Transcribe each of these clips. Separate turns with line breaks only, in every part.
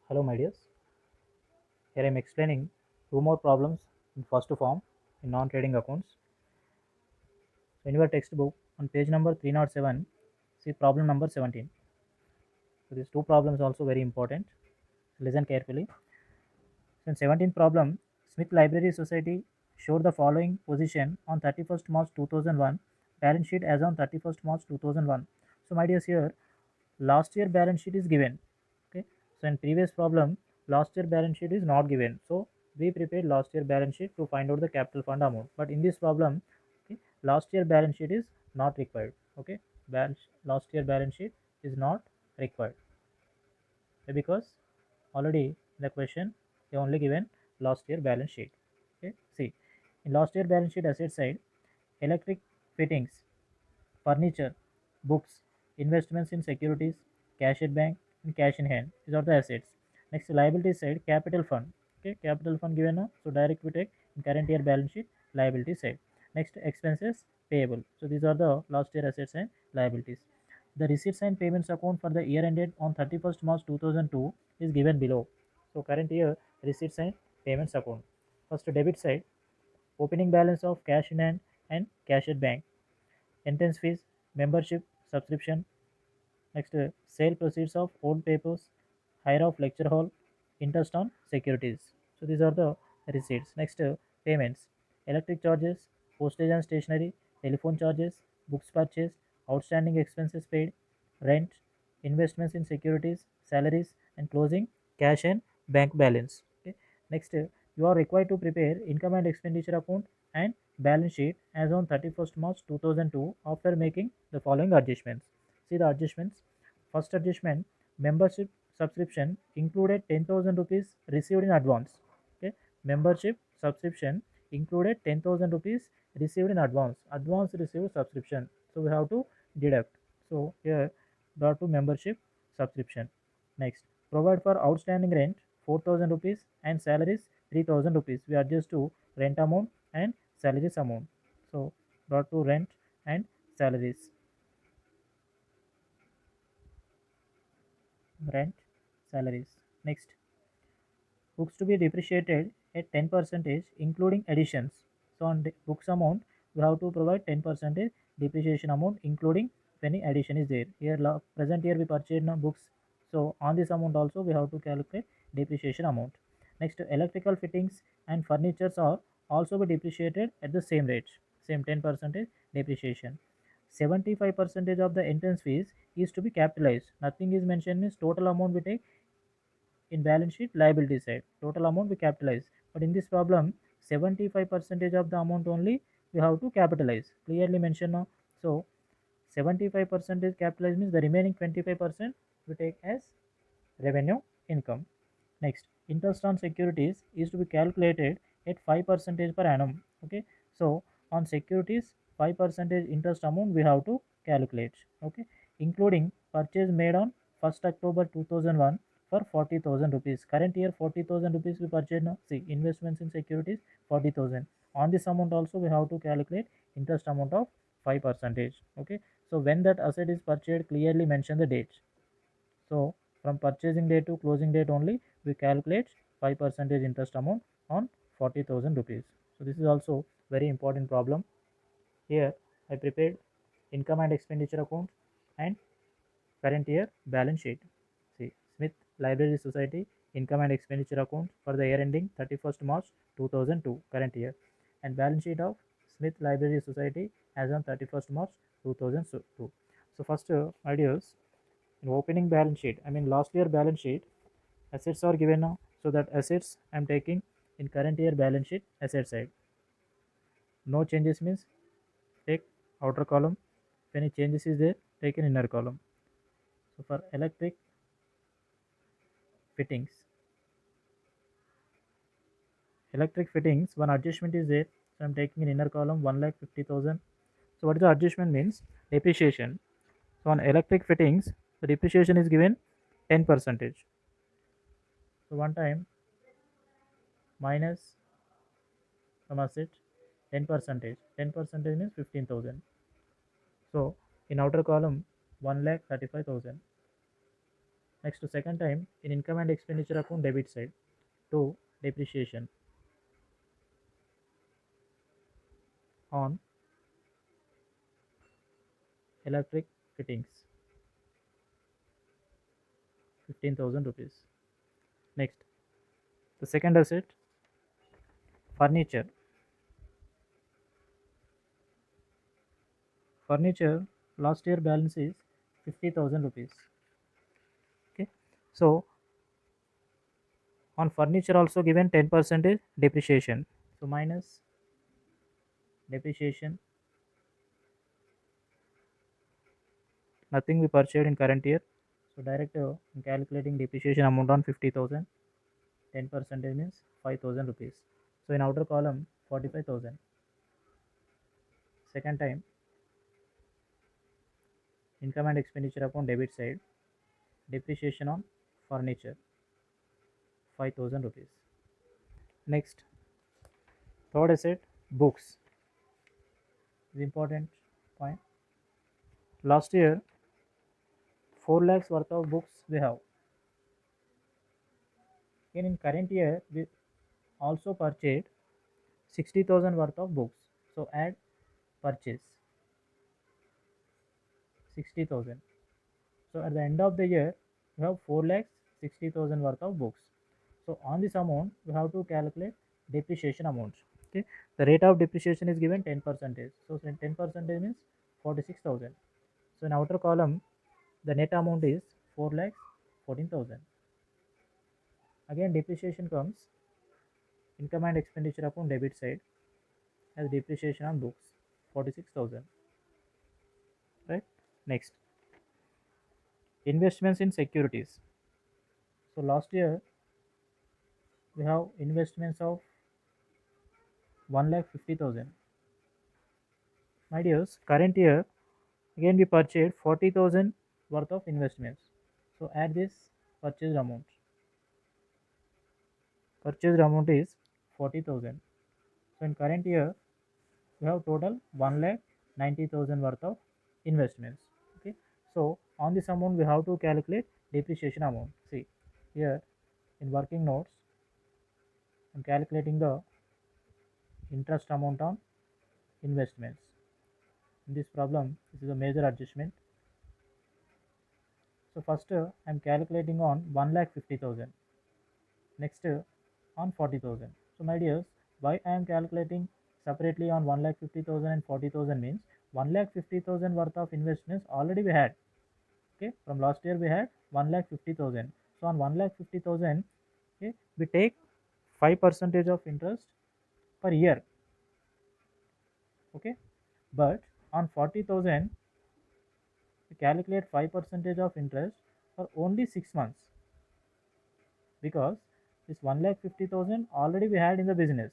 Hello my dears, here I am explaining two more problems in first form in non-trading accounts. So in your textbook on page number 307, see problem number 17. So these two problems also very important. Listen carefully. So in 17th problem, Smith Library Society showed the following position on 31st March 2001, balance sheet as on 31st March 2001. So my dears, here last year balance sheet is given. Okay, so in previous problem last year balance sheet is not given, so we prepared last year balance sheet to find out the capital fund amount. But in this problem, okay, last year balance sheet is not required. Okay, last year balance sheet is not required because already in the question they only given last year balance sheet. Okay, see, in last year balance sheet asset side, electric fittings, furniture, books, investments in securities, cash at bank, and cash in hand. These are the assets. Next, liability side, capital fund. Okay, capital fund given now, so direct we take in current year balance sheet, liability side. Next, expenses payable. So these are the last year assets and liabilities. The receipts and payments account for the year ended on 31st March 2002 is given below. So current year receipts and payments account. First, debit side, opening balance of cash in hand and cash at bank, entrance fees, membership, subscription. Next, sale proceeds of old papers, hire of lecture hall, interest on securities. So these are the receipts. Next, payments, electric charges, postage and stationery, telephone charges, books purchased, outstanding expenses paid, rent, investments in securities, salaries, and closing cash and bank balance. Okay. Next, you are required to prepare income and expenditure account and balance sheet as on 31st March 2002 after making the following adjustments. See the adjustments. First adjustment, membership subscription included 10,000 rupees received in advance. Okay, membership subscription included 10,000 rupees received in advance. Advance received subscription. So we have to deduct. So here dot to membership subscription. Next, provide for outstanding rent 4,000 rupees and salaries 3,000 rupees. We adjust to rent amount and salaries amount. So dot to rent and salaries. Rent, salaries. Next, books to be depreciated at 10 percentage including additions. So on the books amount we have to provide 10 percentage depreciation amount including if any addition is there. Here present year we purchased now books, so on this amount also we have to calculate depreciation amount. Next, electrical fittings and furnitures are also be depreciated at the same rate, same 10 percentage depreciation. 75 percentage of the entrance fees is to be capitalized. Nothing is mentioned, means total amount we take in balance sheet liability side, total amount we capitalize. But in this problem 75 percentage of the amount only we have to capitalize, clearly mentioned now. So 75 percentage capitalized means the remaining 25% we take as revenue income. Next, interest on securities is to be calculated at 5 percentage per annum. Okay, so on securities 5 percentage interest amount we have to calculate. Okay, including purchase made on 1st October 2001 for 40,000 rupees. Current year 40,000 rupees we purchased now. See, investments in securities 40,000. On this amount also we have to calculate interest amount of 5 percentage. Okay, so when that asset is purchased, clearly mention the date. So from purchasing date to closing date only we calculate 5 percentage interest amount on 40,000 rupees. So this is also very important problem. Here I prepared income and expenditure account and current year balance sheet. See, Smith Library Society income and expenditure account for the year ending 31st March 2002 current year, and balance sheet of Smith Library Society as on 31st March 2002. So first ideas, in opening balance sheet, I mean last year balance sheet, assets are given now. So that assets I am taking in current year balance sheet asset side. No changes means take outer column. If any changes is there, take an inner column. So for fittings, electric fittings, one adjustment is there. So I'm taking an inner column 1,50,000. So what is the adjustment means? Depreciation. So on electric fittings, the depreciation is given 10 percentage. So one time minus from asset 10 percentage. 10 percentage means 15,000. So in outer column 1,35,000. Next to second time in income and expenditure account debit side to depreciation on electric fittings 15,000 rupees. Next, the second asset furniture. Furniture last year balance is 50,000 rupees. Okay, so on furniture also given 10% depreciation. So minus depreciation, nothing we purchased in current year. So direct calculating depreciation amount on 50,000, 10% means 5,000 rupees. So in outer column 45,000. Second time income and expenditure upon debit side, depreciation on furniture 5,000 rupees. Next, third asset books is important point. Last year 4 lakhs worth of books we have. And in current year we also purchased 60,000 worth of books. So add purchase 60,000. So at the end of the year we have 4 lakhs 60,000 worth of books. So on this amount we have to calculate depreciation amount. Okay, the rate of depreciation is given 10%. So 10% means 46,000. So in outer column the net amount is 4 lakhs 14,000. Again depreciation comes income and expenditure upon debit side as depreciation on books 46,000. Right. Next, investments in securities. So last year we have investments of 1,50,000. My dears, current year again we purchased 40,000 worth of investments. So add this purchased amount. Purchased amount is 40,000. So in current year we have total 1,90,000 worth of investments. Okay. So on this amount we have to calculate depreciation amount. See here in working notes I'm calculating the interest amount on investments. In this problem this is a major adjustment. So first I am calculating on 1,50,000. Next on 40,000. So my dears, why I am calculating separately on 1,50,000 and 40,000 means 1,50,000 worth of investments already we had. Okay, from last year we had 1,50,000. So on 1,50,000, okay, we take 5% of interest per year. Okay, but on 40,000 we calculate 5% of interest for only 6 months, because this 1,50,000 already we had in the business.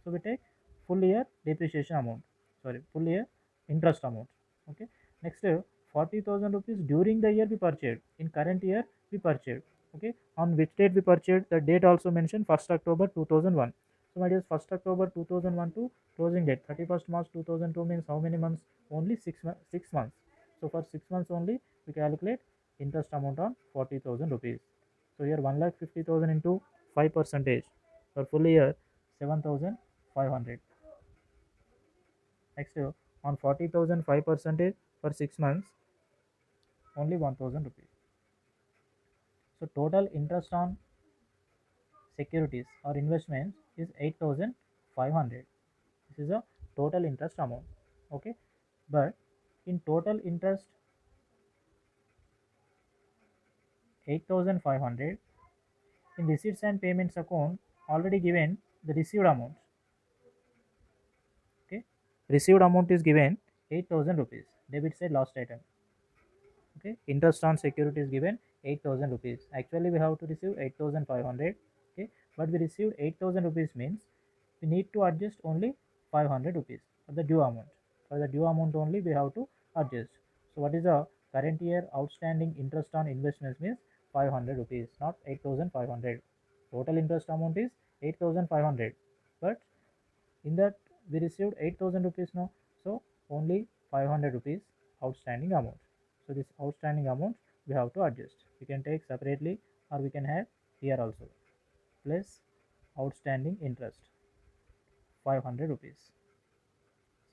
So we take full year depreciation amount, sorry, full year interest amount. Okay, next 40,000 rupees during the year we purchased, in current year we purchased. Okay, on which date we purchased, the date also mentioned 1st October 2001. So my dear, 1st October 2001 to closing date 31st March 2002 means how many months? Only 6 months. So for 6 months only we calculate interest amount on 40,000 rupees. So here 1,50,000 into 5% for full year 7,500. Next on 40,000 5% for 6 months only 1,000 rupees. So total interest on securities or investments is 8,500. This is a total interest amount. Okay, but in total interest 8,500, in receipts and payments account already given the received amount. Okay, received amount is given 8,000 rupees, debit side last item. Okay, interest on security is given 8,000 rupees. Actually we have to receive 8,500. Okay, but we received 8,000 rupees means we need to adjust only 500 rupees for the due amount. For the due amount only we have to adjust. So what is the current year outstanding interest on investments means 500 rupees, not 8,500. Total interest amount is 8,500, but in that we received 8,000 rupees now, so only 500 rupees outstanding amount. So this outstanding amount we have to adjust. We can take separately or we can have here also, plus outstanding interest 500 rupees.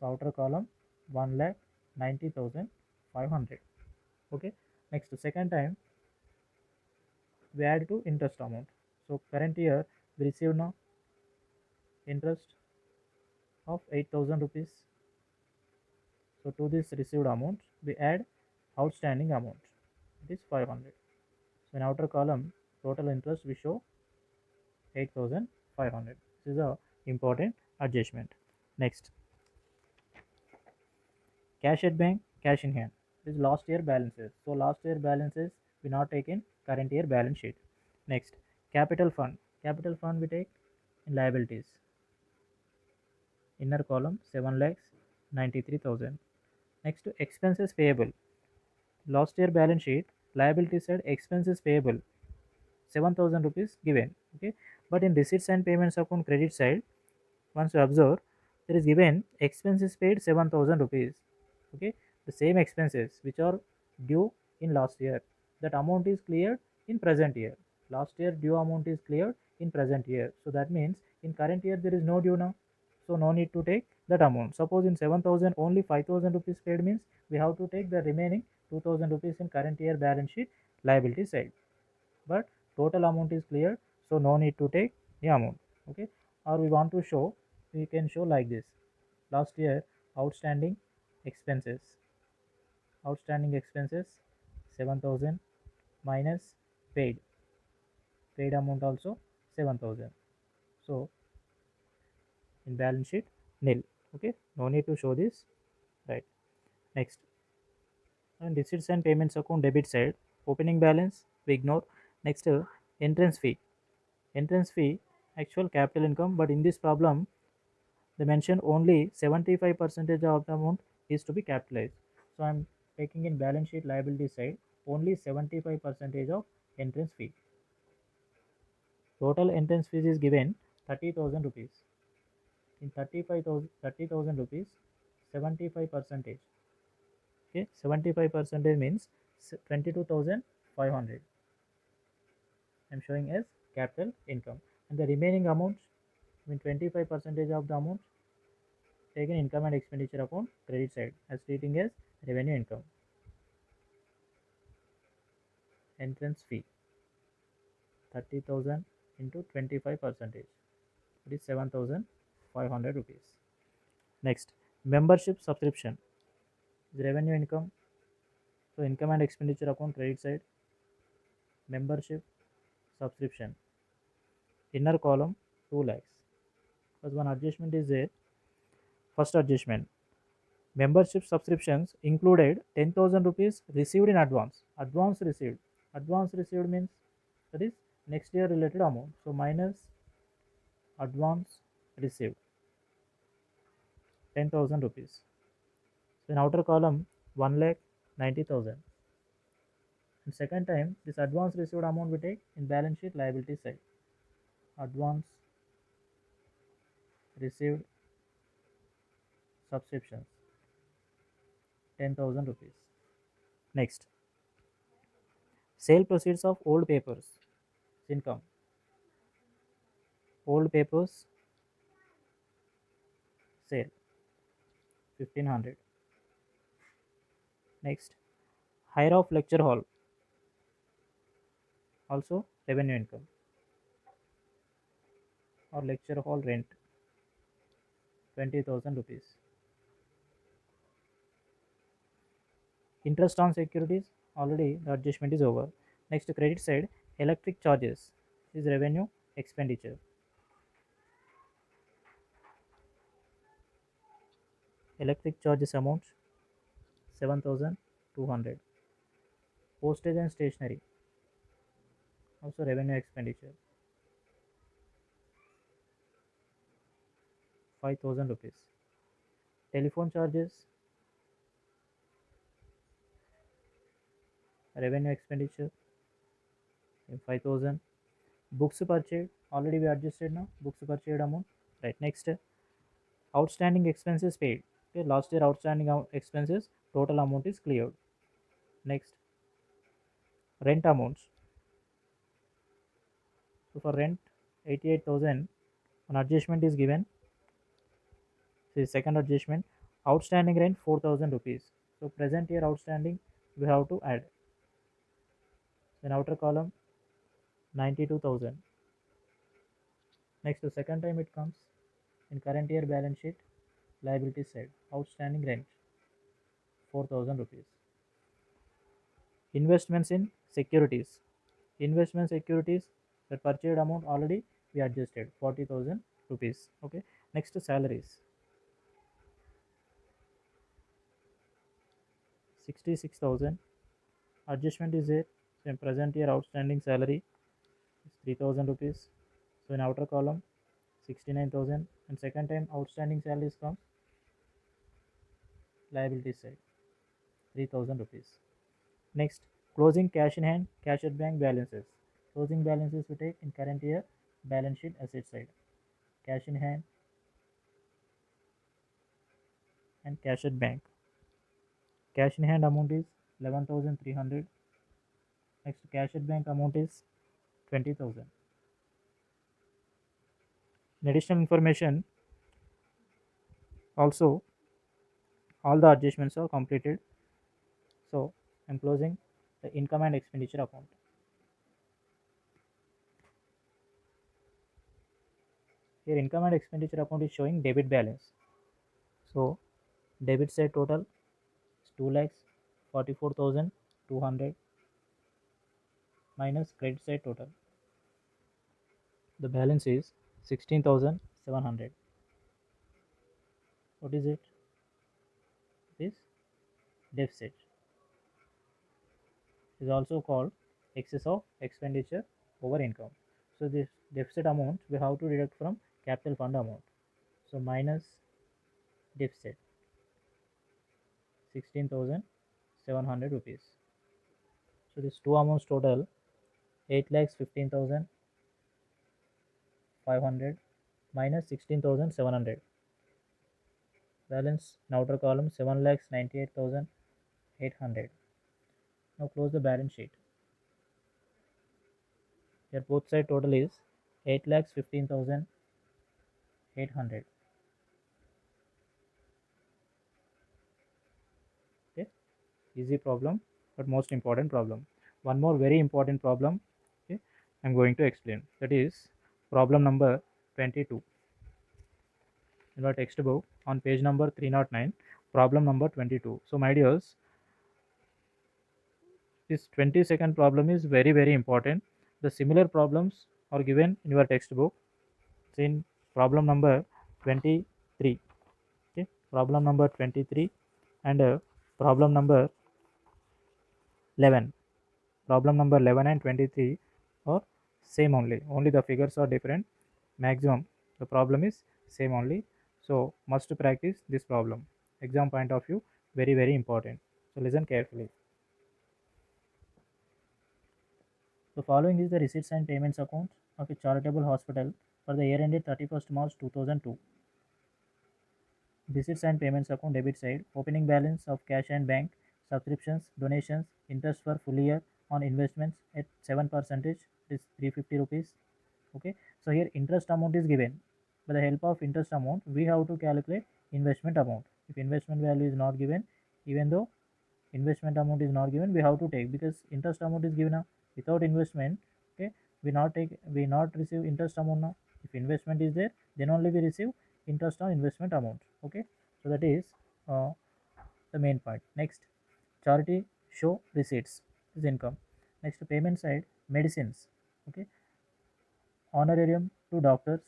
So outer column 1,90,500. Okay. Next, second time we add to interest amount. So current year we receive now interest of 8,000 rupees. So to this received amount we add outstanding amount, it is 500. So in outer column total interest we show 8,500. This is a important adjustment. Next, cash at bank, cash in hand. This is last year balances. So last year balances we not take in current year balance sheet. Next, capital fund. Capital fund we take in liabilities. Inner column 7 lakhs 93,000. Next to expenses payable. Last year balance sheet liability side expenses payable 7,000 rupees given. Okay, but in receipts and payments account credit side, once you observe, there is given expenses paid 7,000 rupees. Okay, the same expenses which are due in last year, that amount is cleared in present year. Last year due amount is cleared in present year, so that means in current year there is no due now, so no need to take that amount. Suppose in 7,000 only 5,000 rupees paid means we have to take the remaining 2,000 rupees in current year balance sheet liability side, but total amount is cleared, so no need to take the amount. Okay, or we want to show, we can show like this: last year outstanding expenses, 7,000 minus paid amount also 7,000, so in balance sheet nil. Okay, no need to show this, right? Next, and receipts and payments account debit side, opening balance we ignore. Next, entrance fee. Entrance fee actual capital income, but in this problem they mention only 75% of the amount is to be capitalized. So I'm taking in balance sheet liability side only 75% of entrance fee. Total entrance fees is given 30,000 rupees. In 30,000 rupees, 75 percentage. Okay, 75 percentage means 22,500. I'm showing as capital income, and the remaining amount, I mean 25 percentage of the amount taken income and expenditure account credit side as treating as revenue income. Entrance fee 30,000 into 25 percentage, it is 7,500 rupees. Next, membership subscription is revenue income. So income and expenditure account credit side, membership subscription, inner column 2 lakhs. Because one adjustment is there. First adjustment, membership subscriptions included 10,000 rupees received in advance. Advance received. Advance received means that is next year related amount. So minus advance received 10,000 rupees. So in outer column 1,90,000. And second time this advance received amount we take in balance sheet liability side. Advance received subscriptions 10,000 rupees. Next, sale proceeds of old papers income. Old papers sale 1,500. Next, hire of lecture hall also revenue income, or lecture hall rent 20,000 rupees. Interest on securities, already the adjustment is over. Next, credit side, electric charges is revenue expenditure. Electric charges amount 7,200. Postage and stationery also revenue expenditure 5,000 rupees. Telephone charges revenue expenditure in 5,000. Books purchased, already we adjusted now, books purchased amount, right? Next, outstanding expenses paid. Okay, last year outstanding expenses total amount is cleared. Next, Rent amounts. So for rent 88,000, an adjustment is given. So second adjustment, outstanding rent 4,000 rupees. So present year outstanding we have to add. Then outer column 92,000. Next the second time it comes in current year balance sheet, liability side, outstanding rent 4,000 rupees. Investments in securities. Investment securities, the purchased amount already we adjusted 40,000 rupees. Okay. Next salaries 66,000. Adjustment is there. So in present year outstanding salary is 3,000 rupees. So in outer column 69,000, and second time outstanding salaries comes, liability side 3,000 rupees. Next, closing cash in hand, cash at bank balances. Closing balances we take in current year balance sheet asset side. Cash in hand and cash at bank. Cash in hand amount is 11,300. Next, cash at bank amount is 20,000. In additional information, also all the adjustments are completed. So I'm closing the income and expenditure account. Here income and expenditure account is showing debit balance. So debit side total is 2 lakhs 44,200 minus credit side total. The balance is 16,700. What is it? This deficit is also called excess of expenditure over income. So this deficit amount we have to deduct from capital fund amount. So minus deficit 16,700 rupees. So this two amounts total 8 lakhs 15,500 minus 16,700. Balance in outer column 7 lakhs 98,800. Now close the balance sheet. Here both side total is 8 lakhs 15,800. Okay, easy problem, but most important problem. One more very important problem. Okay, I'm going to explain. That is problem number 22 in our textbook on page number 309. Problem number 22. So my dears, this 22nd problem is very important. The similar problems are given in your textbook. It's in problem number 23. Okay, problem number 23 and problem number 11. Problem number 11 and 23 are same only the figures are different. Maximum the problem is same only. So must practice this problem. Exam point of view, very important. So listen carefully. The following is the receipts and payments account of a charitable hospital for the year ended 31st March 2002. Receipts and payments account debit side, opening balance of cash and bank, subscriptions, donations, interest for full year on investments at 7% is 350 rupees. Okay, so here interest amount is given. By the help of interest amount, we have to calculate investment amount. If investment value is not given, even though investment amount is not given, we have to take, because interest amount is given now. Without investment, okay, we not receive interest amount now. If investment is there, then only we receive interest on investment amount. Okay, so that is uh, the main point. Next, charity show receipts is income. Next, payment side, medicines. Okay, honorarium to doctors,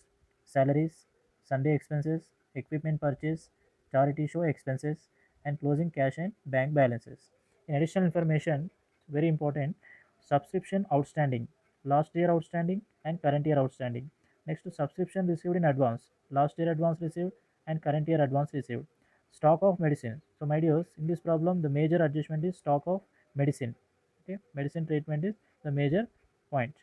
salaries, Sunday expenses, equipment purchase, charity show expenses, and closing cash and bank balances. In additional information, very important, subscription outstanding, last year outstanding and current year outstanding. Next to subscription received in advance, last year advance received and current year advance received. Stock of medicine. So my dears, in this problem, the major adjustment is stock of medicine. Okay, medicine treatment is the major point.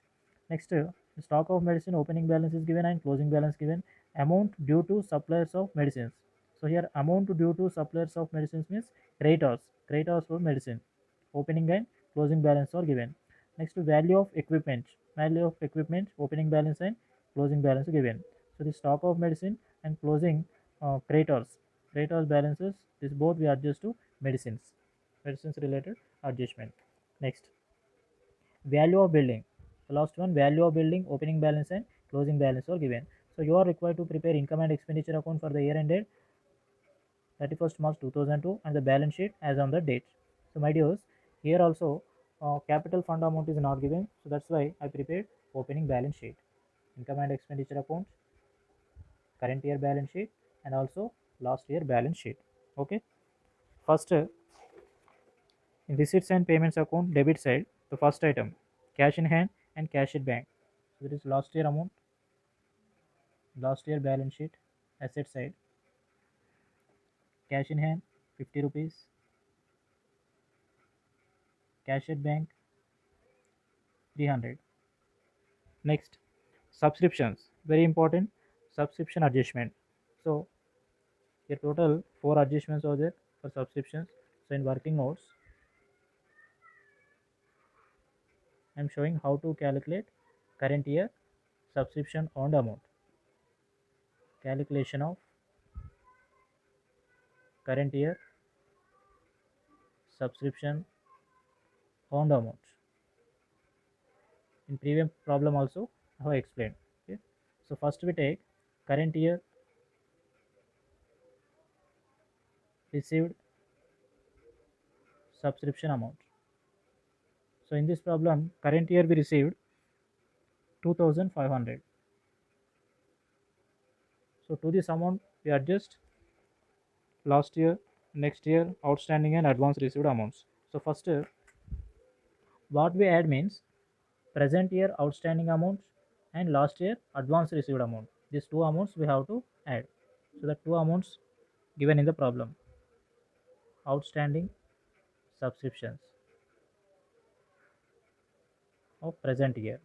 Next, stock of medicine opening balance is given and closing balance given. Amount due to suppliers of medicines. So here amount due to suppliers of medicines means creditors for medicine. Opening and closing balance are given. Next, value of equipment. Value of equipment, opening balance and closing balance given. So the stock of medicine and closing creditors. Creditors balances, this both we adjust to medicines. Medicines related adjustment. Next, value of building. The last one, value of building, opening balance and closing balance are given. So you are required to prepare income and expenditure account for the year ended 31st March 2002 and the balance sheet as on the date. So my dears, here also capital fund amount is not given, so that's why I prepared opening balance sheet, income and expenditure account, current year balance sheet, and also last year balance sheet. Okay, first in receipts and payments account debit side, the first item cash in hand and cash at bank. So there is last year amount, last year balance sheet, asset side, cash in hand 50 rupees, cash at bank 300. Next, subscriptions, very important, subscription adjustment. So a total 4 adjustments are there for subscriptions. So in working notes, I am showing how to calculate current year subscription earned amount. Calculation of current year subscription earned amount. In previous problem also I have explained. Okay. So first we take current year received subscription amount. So in this problem, current year we received 2500. So to this amount we adjust last year, next year outstanding and advance received amounts. So first what we add means present year outstanding amounts and last year advance received amount. These two amounts we have to add. So the two amounts given in the problem, outstanding subscriptions of present year,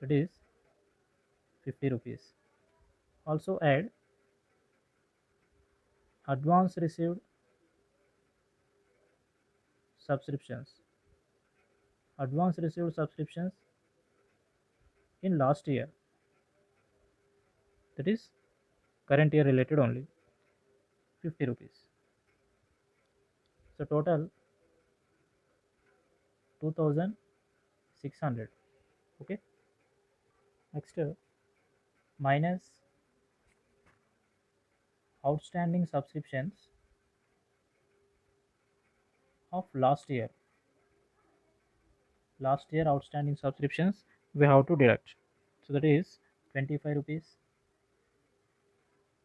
it is 50 rupees. Also add advance received subscriptions, advance received subscriptions in last year, that is current year related only, 50 rupees. So total 2600. Okay. Next, minus outstanding subscriptions of last year. Last year outstanding subscriptions we have to deduct. So that is 25 rupees.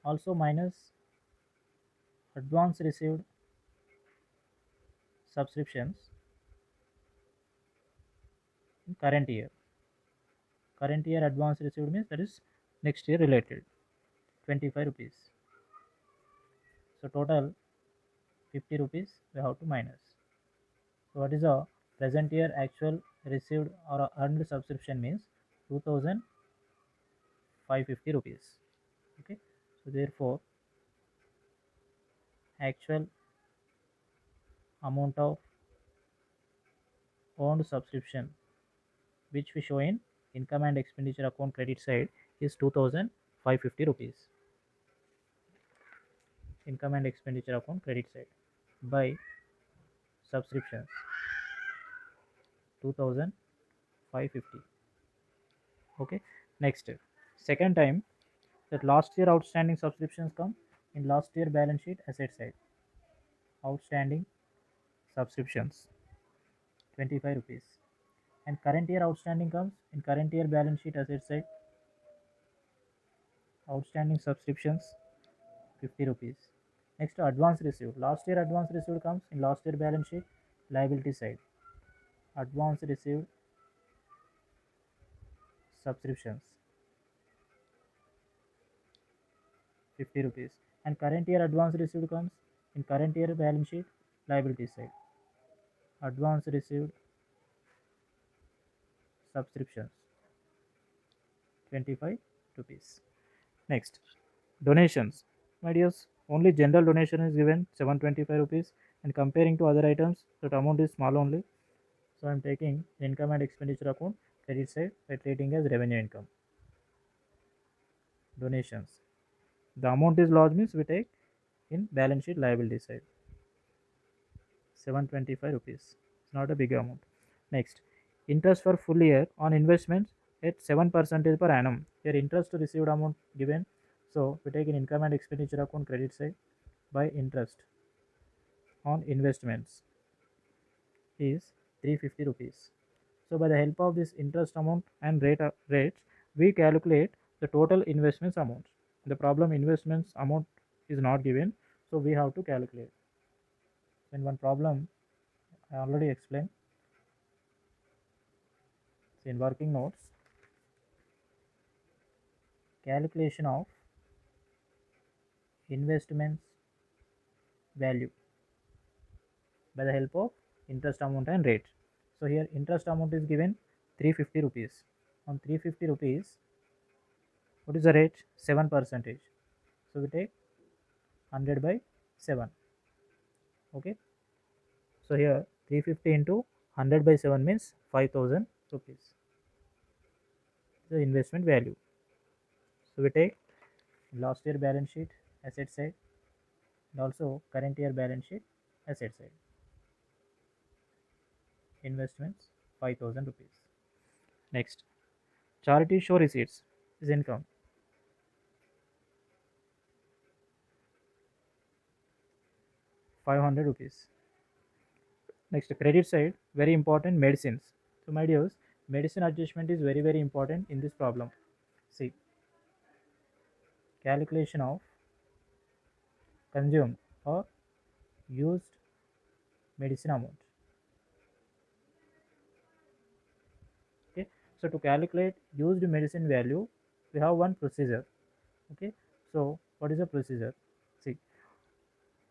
Also minus advance received subscriptions in current year. Current year advance received means that is next year related, 25 rupees. So total 50 rupees we have to minus. So what is the present year actual received or earned subscription means 2550 rupees. Okay. So therefore actual amount of owned subscription which we show in income and expenditure account credit side is 2550 rupees. Income and expenditure account credit side by subscriptions 2550. Okay. Next, second time that last year outstanding subscriptions come in last year balance sheet asset side, outstanding subscriptions 25 rupees, and current year outstanding comes in current year balance sheet asset side, outstanding subscriptions 50 rupees. Next, advance received, last year advance received comes in last year balance sheet liability side, advance received subscriptions 50 rupees, and current year advance received comes in current year balance sheet liability side, advance received subscriptions 25 rupees. Next, donations. My dears, only general donation is given 725 rupees, and comparing to other items that amount is small only. So I'm taking income and expenditure account credit side by treating as revenue income. Donations. The amount is large means we take in balance sheet liability side. 725 rupees. It's not a big amount. Next, interest for full year on investments at 7% per annum. Here interest to received amount given. So we take in income and expenditure account credit side by interest on investments is 350 rupees. So by the help of this interest amount and rates, we calculate the total investments amount. The problem investments amount is not given, so we have to calculate. In one problem, I already explained. So in working notes, calculation of investments value by the help of interest amount and rate. So here interest amount is given 350 rupees. On 350 rupees, what is the rate? 7%. So we take 100 by 7. Okay. So here 350 into 100 by 7 means 5000 rupees. The investment value. So we take last year balance sheet asset side and also current year balance sheet asset side. Investments 5000 rupees. Next, charity show receipts is income. 500 rupees. Next, credit side, very important, medicines. So my dears, medicine adjustment is very important in this problem. See, calculation of consumed or used medicine amount. Okay, so to calculate used medicine value, we have one procedure. Okay, so what is the procedure? See,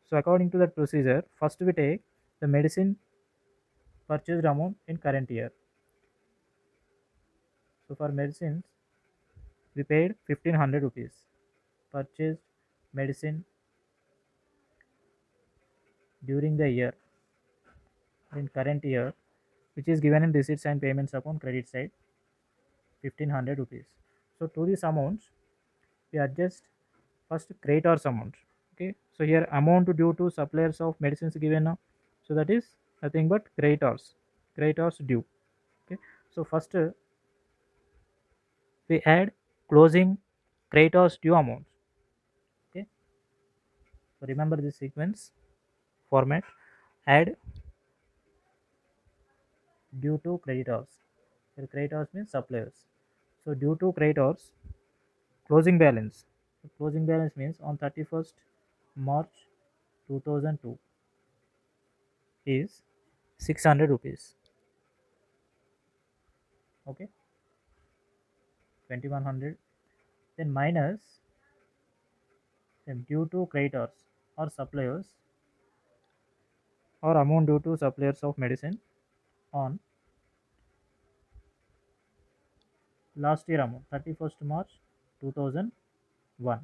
so according to that procedure, first we take the medicine purchased amount in current year. So for medicines, we paid 1500 rupees. Purchased medicine during the year in current year, which is given in receipts and payments account credit side, 1500 rupees. So to this amount, we adjust first creditors amount. Okay, so here amount due to suppliers of medicines given now, so that is nothing but creditors due. Okay, so first we add closing creditors due amount. Okay, so remember this sequence format. Add due to creditors. Here creditors means suppliers. So due to creditors, closing balance. So closing balance means on 31st March 2002 is 600 rupees. Okay, 2100. Then minus then due to creditors or suppliers or amount due to suppliers of medicine on last year amount 31st March 2001.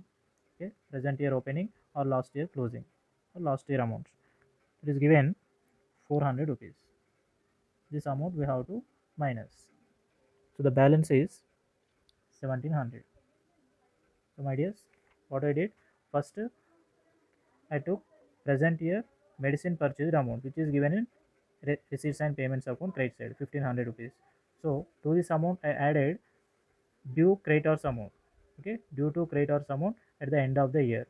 Okay, present year opening or last year closing or last year amount. It is given 400 rupees. This amount we have to minus. So the balance is 1700. So my dears, what I did first, I took present year medicine purchased amount which is given in receipts and payments account credit side 1500 rupees. So to this amount I added due creditors amount. Okay, due to creditors amount at the end of the year,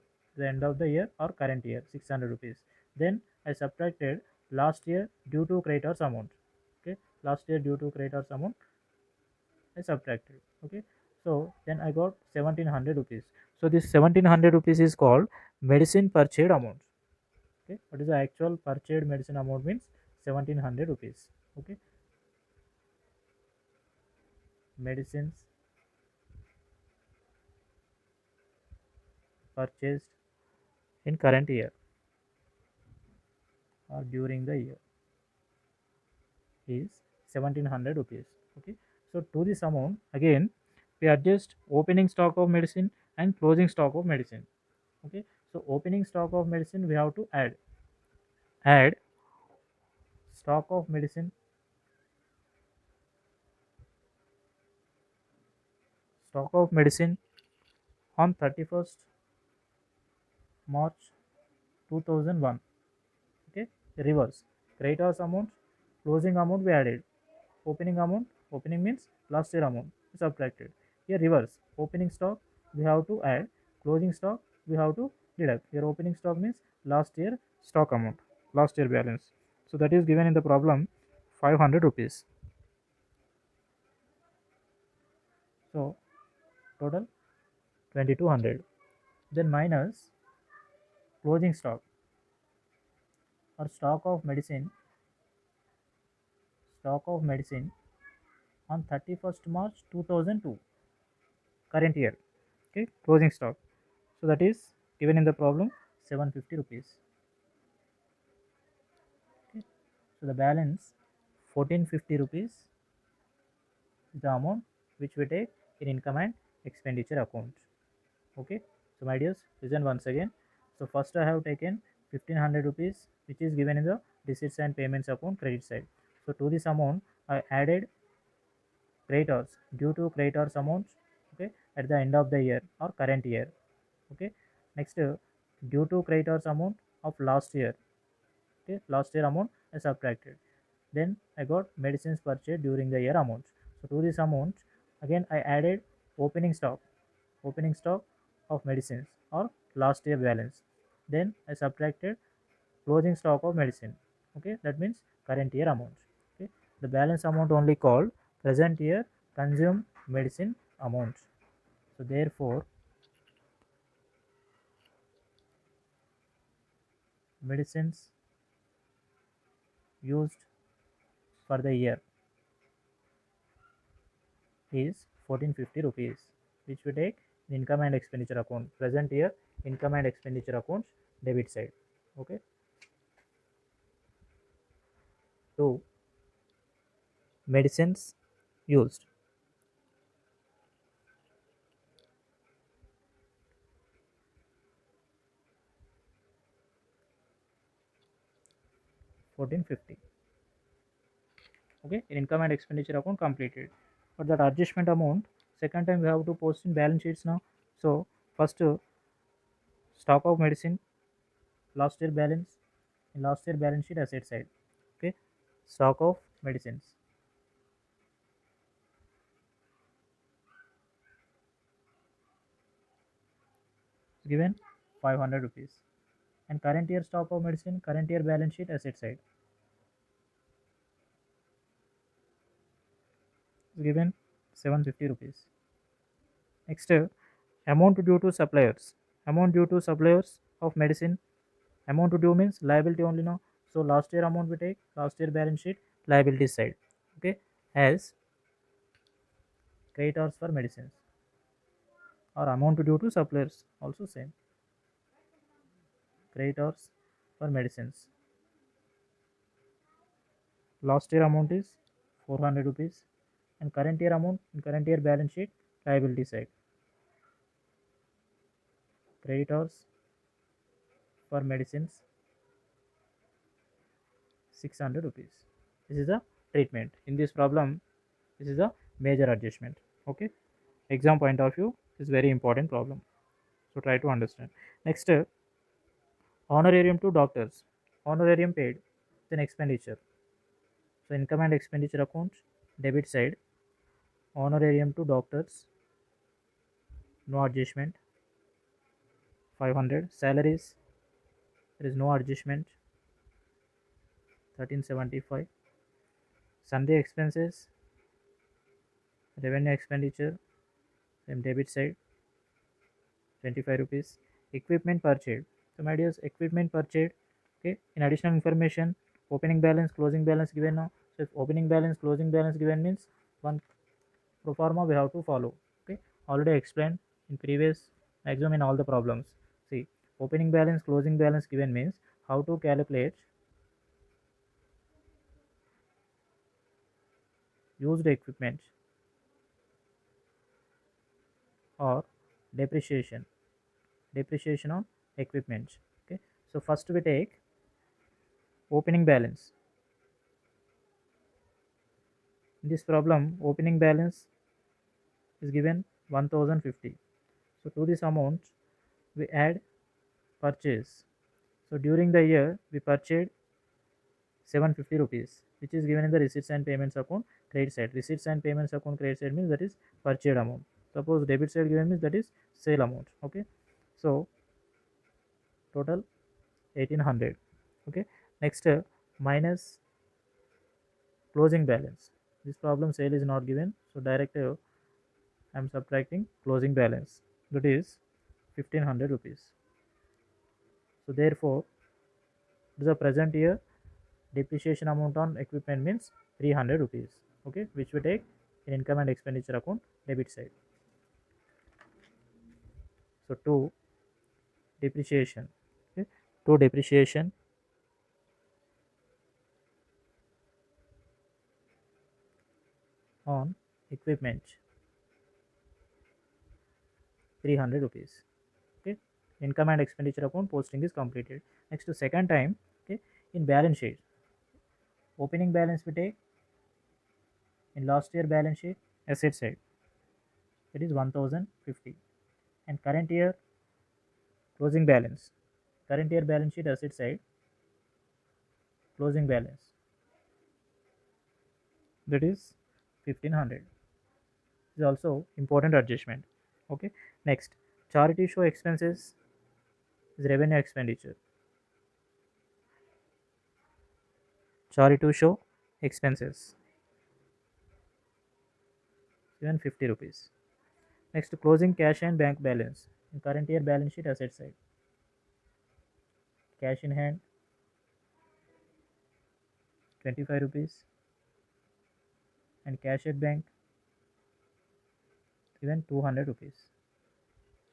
or current year 600 rupees. Then I subtracted last year due to creditors amount. Okay, last year due to creditors amount I subtracted. Okay, so then I got 1700 rupees. So this 1700 rupees is called medicine purchased amount. Okay, what is the actual purchased medicine amount means 1700 rupees. Okay, medicines purchased in current year or during the year is 1700 rupees. Okay, so to this amount again we adjust opening stock of medicine and closing stock of medicine. Okay, so opening stock of medicine we have to add stock of medicine, on 31st March 2001. Okay, reverse. Creditors amount, closing amount we added, opening amount, opening means last year amount subtracted. Here reverse, opening stock we have to add, closing stock we have to deduct. Here opening stock means last year stock amount, last year balance. So that is given in the problem 500 rupees. So total 2200. Then minus closing stock or stock of medicine on 31st March 2002, current year. Okay, closing stock. So that is given in the problem 750 rupees. Okay, so the balance 1450 rupees is the amount which we take in income and expenditure account. Okay, so my dears, listen once again. So first I have taken 1500 rupees which is given in the receipts and payments account credit side. So to this amount I added creditors due to creditors amounts, okay, at the end of the year or current year. Okay, next due to creditors amount of last year. Okay, last year amount I subtracted. Then I got medicines purchased during the year amount. So to this amount again I added opening stock, opening stock of medicines or last year balance. Then I subtracted closing stock of medicine. Okay, that means current year amount. Okay, the balance amount only called present year consumed medicine amount. So therefore medicines used for the year is 1450 rupees, which we take in income and expenditure account. Present year income and expenditure accounts debit side. Okay, so medicines used 1450. Okay, in income and expenditure account completed. But that adjustment amount second time we have to post in balance sheets now. So first stock of medicine last year balance in last year balance sheet asset side. Okay, stock of medicines given 500 rupees, and current year stock of medicine current year balance sheet asset side is given 750 rupees. Next amount due to suppliers, amount due to suppliers of medicine, amount due means liability only now. So last year amount we take last year balance sheet liability side. Okay, as creditors for medicines or amount due to suppliers also same, creditors for medicines. Last year amount is 400 rupees, and current year amount in current year balance sheet liability side, creditors for medicines 600 rupees. This is the treatment in this problem. This is the major adjustment. Okay, exam point of view is very important problem, so try to understand. Next honorarium to doctors, honorarium paid, then expenditure. So income and expenditure account debit side, honorarium to doctors no adjustment 500. Salaries there is no adjustment 1375. Sunday expenses, revenue expenditure same debit side 25 rupees. Equipment purchased, so my dears equipment purchased. Okay, in additional information opening balance closing balance given now. So if opening balance closing balance given means one pro forma we have to follow. Okay, already explained in previous exam in all the problems. See, opening balance closing balance given means how to calculate used equipment or depreciation on equipment. Okay, so first we take opening balance. In this problem, opening balance is given 1050. So to this amount, we add purchase. So during the year, we purchased 750 rupees, which is given in the receipts and payments account credit side. Receipts and payments account credit side means that is purchased amount. Suppose debit side given means that is sale amount. Okay, so total 1800. Okay, next minus closing balance. This problem sale is not given, so direct I am subtracting closing balance, that is 1500 rupees. So therefore, the present year depreciation amount on equipment means 300 rupees. Okay, which we take in income and expenditure account debit side. So to depreciation. Okay, to depreciation on equipment 300 rupees. Okay, income and expenditure account posting is completed. Next to second time, okay, in balance sheet, opening balance we take in last year balance sheet asset side, that is 1050, and current year closing balance, current year balance sheet asset side closing balance, that is 1500. Is also important adjustment. Okay, next charity show expenses is revenue expenditure. Charity show expenses even 50 rupees. Next closing cash and bank balance in current year balance sheet asset side, cash in hand 25 rupees and cash at bank even 200 rupees.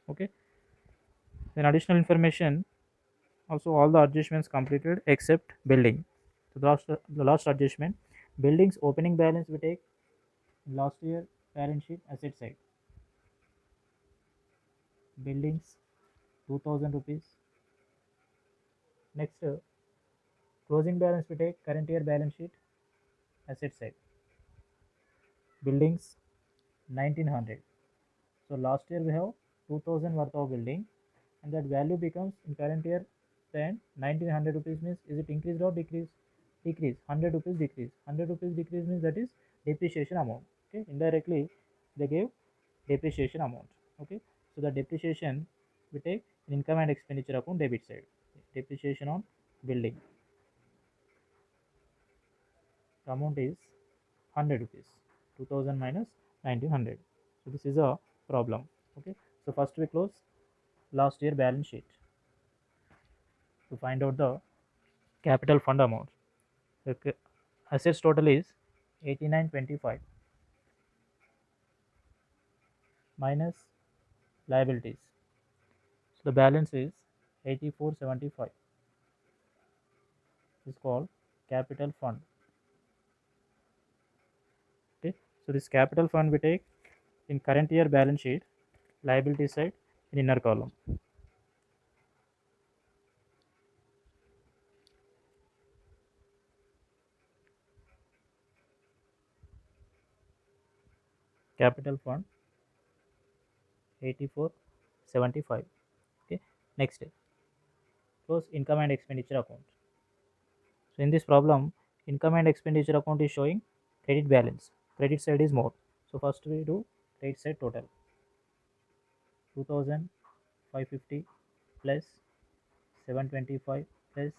Okay, then additional information, also all the adjustments completed except building. So the last adjustment, buildings opening balance we take last year balance sheet asset side, buildings 2000 rupees. Next closing balance we take current year balance sheet asset side, buildings 1900. So last year we have 2000 worth of building, and that value becomes in current year then 1900 rupees means, is it increased or decreased? Decrease. 100 rupees decrease. 100 rupees decrease means that is depreciation amount. Okay, indirectly they gave depreciation amount. Okay, so the depreciation we take in income and expenditure account debit side, depreciation on building, the amount is 100 rupees, 2000 minus 1900. So this is a problem. Okay, so first we close last year balance sheet to find out the capital fund amount. Okay, assets total is 8925 minus liabilities, so the balance is 8475, is called capital fund. Okay, so this capital fund we take in current year balance sheet liability side in inner column. Capital fund 8475. Okay, next close income and expenditure account. So in this problem, income and expenditure account is showing credit balance, credit side is more. So first we do credit side total, 2550 plus 725 plus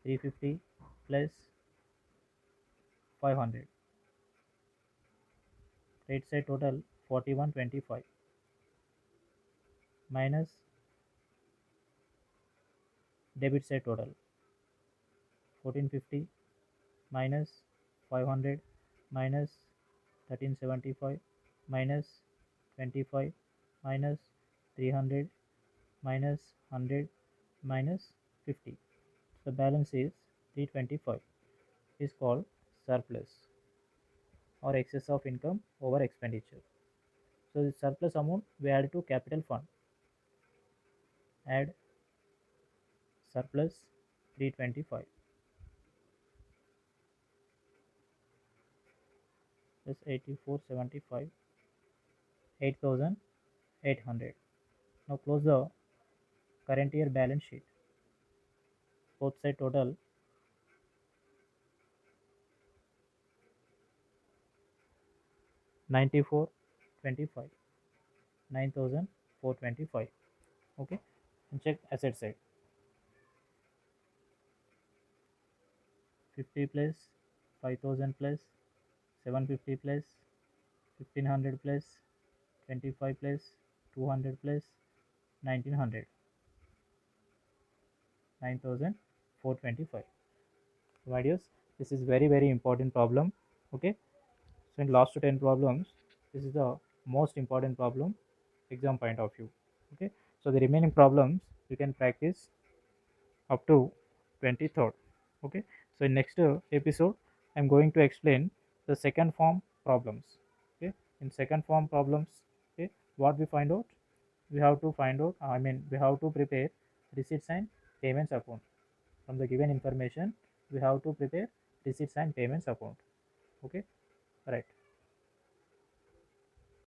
350 plus 500, credit side total 4125 minus debit side total 1450 minus 500 minus 1375 minus 25 minus 300 minus 100 minus 50. The balance is 325, is called surplus or excess of income over expenditure. So the surplus amount we add to capital fund, add surplus 325 plus 8475, 8800. Now close the current year balance sheet. Both side total 9425, 9425. Okay, and check asset side. 50 plus 5000 plus 750 plus 1500 plus 25 plus 200 plus 1900, 9425. So my dears, this is very important problem. Okay, so in last to 10 problems, this is the most important problem exam point of view. Okay, so the remaining problems you can practice up to 23rd. Okay, so in next episode I'm going to explain the second form problems. Okay, in second form problems, okay, what we find out, we have to find out, we have to prepare receipts and payments account. From the given information we have to prepare receipts and payments account. Okay, right.